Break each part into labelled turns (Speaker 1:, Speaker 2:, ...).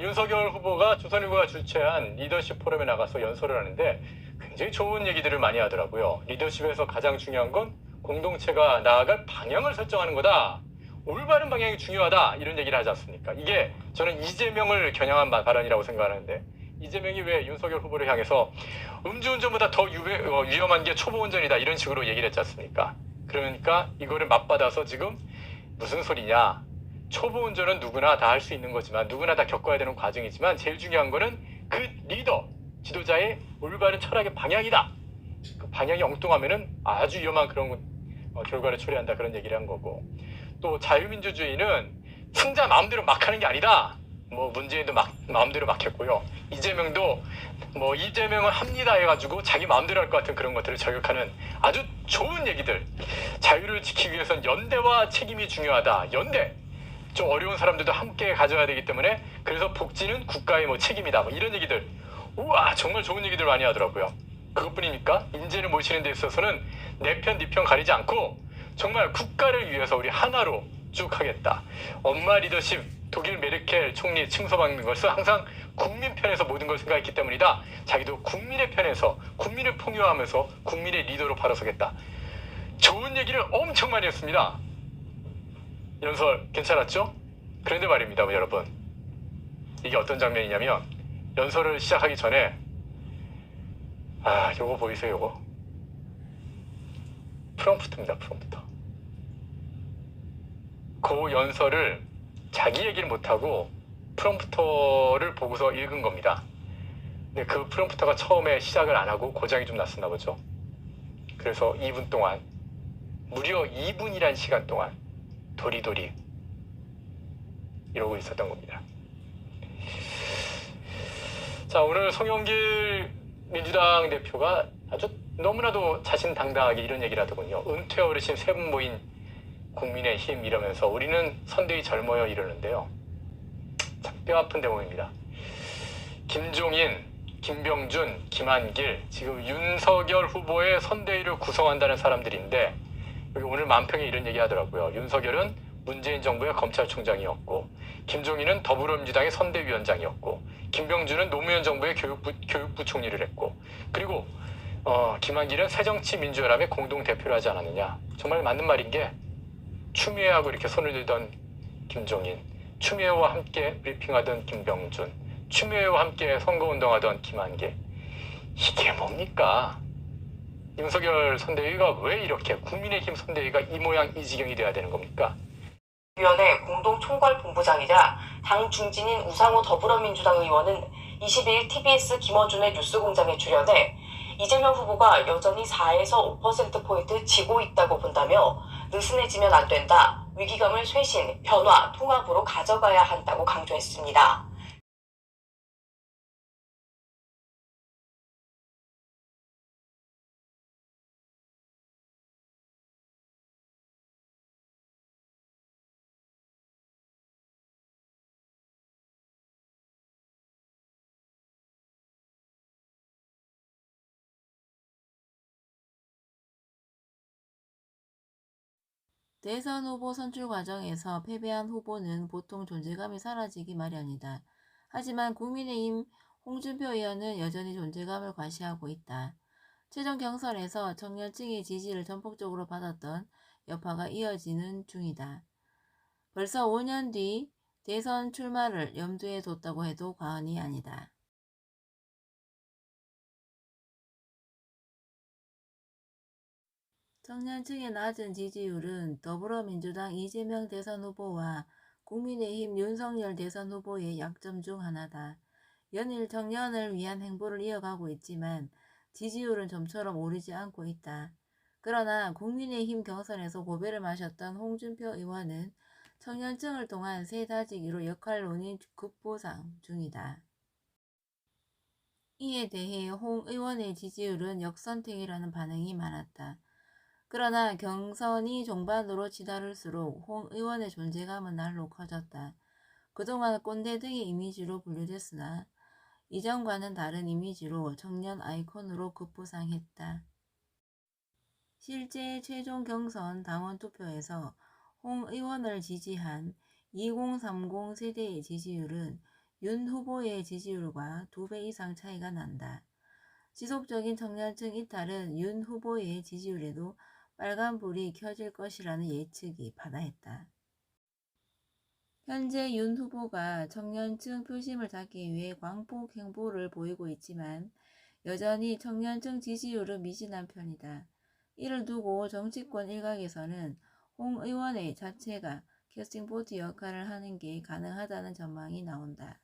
Speaker 1: 윤석열 후보가 조선일보가 주최한 리더십 포럼에 나가서 연설을 하는데 굉장히 좋은 얘기들을 많이 하더라고요. 리더십에서 가장 중요한 건 공동체가 나아갈 방향을 설정하는 거다. 올바른 방향이 중요하다. 이런 얘기를 하지 않습니까? 이게 저는 이재명을 겨냥한 발언이라고 생각하는데 이재명이 왜 윤석열 후보를 향해서 음주운전보다 더 위험한 게 초보운전이다. 이런 식으로 얘기를 했지 않습니까? 그러니까 이거를 맞받아서 지금 무슨 소리냐. 초보 운전은 누구나 다 할 수 있는 거지만 누구나 다 겪어야 되는 과정이지만 제일 중요한 거는 그 리더, 지도자의 올바른 철학의 방향이다. 그 방향이 엉뚱하면은 아주 위험한 그런 결과를 초래한다. 그런 얘기를 한 거고. 또 자유민주주의는 승자 마음대로 막 하는 게 아니다. 뭐 문재인도 마음대로 막 했고요. 이재명도 뭐 이재명은 합니다 해가지고 자기 마음대로 할 것 같은 그런 것들을 저격하는 아주 좋은 얘기들. 자유를 지키기 위해선 연대와 책임이 중요하다. 연대. 좀 어려운 사람들도 함께 가져야 되기 때문에 그래서 복지는 국가의 뭐 책임이다. 뭐 이런 얘기들. 우와 정말 좋은 얘기들 많이 하더라고요. 그것뿐입니까? 인재를 모시는 데 있어서는 내 편, 네 편 가리지 않고 정말 국가를 위해서 우리 하나로 쭉 하겠다. 엄마 리더십 독일 메르켈 총리 칭송받는 것은 항상 국민 편에서 모든 걸 생각했기 때문이다. 자기도 국민의 편에서 국민을 폭로하면서 국민의 리더로 바라서겠다. 좋은 얘기를 엄청 많이 했습니다. 연설 괜찮았죠? 그런데 말입니다, 여러분. 이게 어떤 장면이냐면 연설을 시작하기 전에 요거 보이세요, 요거? 프롬프트입니다, 프롬프터. 그 연설을 자기 얘기를 못하고 프롬프터를 보고서 읽은 겁니다. 근데 그 프롬프터가 처음에 시작을 안 하고 고장이 좀 났었나 보죠. 그래서 2분 동안, 무려 2분이란 시간 동안 도리도리 이러고 있었던 겁니다. 자, 오늘 송영길 민주당 대표가 아주 너무나도 자신당당하게 이런 얘기를 하더군요. 은퇴 어르신 세 분 모인 국민의힘 이러면서 우리는 선대위 젊어요 이러는데요. 참 뼈아픈 대목입니다. 김종인, 김병준, 김한길, 지금 윤석열 후보의 선대위를 구성한다는 사람들인데 여기 오늘 만평에 이런 얘기 하더라고요. 윤석열은 문재인 정부의 검찰총장이었고 김종인은 더불어민주당의 선대위원장이었고 김병준은 노무현 정부의 교육부 총리를 했고 그리고 김한길은 새정치민주연합의 공동대표를 하지 않았느냐. 정말 맞는 말인 게 추미애하고 이렇게 손을 들던 김종인, 추미애와 함께 브리핑하던 김병준, 추미애와 함께 선거운동하던 김한길. 이게 뭡니까? 윤석열 선대위가 왜 이렇게 국민의힘 선대위가 이 모양 이 지경이 돼야 되는 겁니까?
Speaker 2: 위원회 공동총괄본부장이자 당 중진인 우상호 더불어민주당 의원은 22일 TBS 김어준의 뉴스공장에 출연해 이재명 후보가 여전히 4에서 5%포인트 지고 있다고 본다며 느슨해지면 안 된다, 위기감을 쇄신, 변화, 통합으로 가져가야 한다고 강조했습니다.
Speaker 3: 대선 후보 선출 과정에서 패배한 후보는 보통 존재감이 사라지기 마련이다. 하지만 국민의힘 홍준표 의원은 여전히 존재감을 과시하고 있다. 최종 경선에서 청년층의 지지를 전폭적으로 받았던 여파가 이어지는 중이다. 벌써 5년 뒤 대선 출마를 염두에 뒀다고 해도 과언이 아니다. 청년층의 낮은 지지율은 더불어민주당 이재명 대선 후보와 국민의힘 윤석열 대선 후보의 약점 중 하나다. 연일 청년을 위한 행보를 이어가고 있지만 지지율은 좀처럼 오르지 않고 있다. 그러나 국민의힘 경선에서 고배를 마셨던 홍준표 의원은 청년층을 통한 새 다지기로 역할론이 급부상 중이다. 이에 대해 홍 의원의 지지율은 역선택이라는 반응이 많았다. 그러나 경선이 종반으로 치달을수록 홍 의원의 존재감은 날로 커졌다. 그동안 꼰대 등의 이미지로 분류됐으나 이전과는 다른 이미지로 청년 아이콘으로 급부상했다. 실제 최종 경선 당원 투표에서 홍 의원을 지지한 2030 세대의 지지율은 윤 후보의 지지율과 2배 이상 차이가 난다. 지속적인 청년층 이탈은 윤 후보의 지지율에도 빨간불이 켜질 것이라는 예측이 바다했다. 현재 윤 후보가 청년층 표심을 잡기 위해 광폭 행보를 보이고 있지만 여전히 청년층 지지율은 미진한 편이다. 이를 두고 정치권 일각에서는 홍 의원의 자체가 캐스팅보트 역할을 하는 게 가능하다는 전망이 나온다.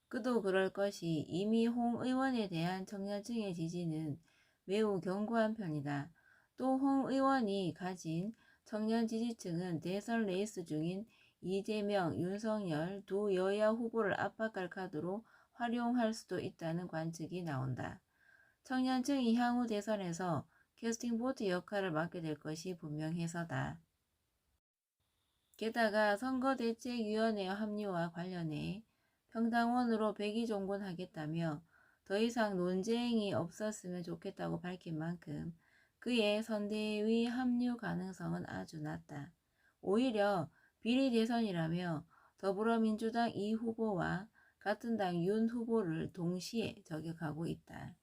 Speaker 3: 그도 그럴 것이 이미 홍 의원에 대한 청년층의 지지는 매우 견고한 편이다. 또 홍 의원이 가진 청년 지지층은 대선 레이스 중인 이재명, 윤석열 두 여야 후보를 압박할 카드로 활용할 수도 있다는 관측이 나온다. 청년층이 향후 대선에서 캐스팅보트 역할을 맡게 될 것이 분명해서다. 게다가 선거대책위원회 합류와 관련해 평당원으로 백의종군하겠다며 더 이상 논쟁이 없었으면 좋겠다고 밝힌 만큼 그의 선대위 합류 가능성은 아주 낮다. 오히려 비리 대선이라며 더불어민주당 이 후보와 같은 당 윤 후보를 동시에 저격하고 있다.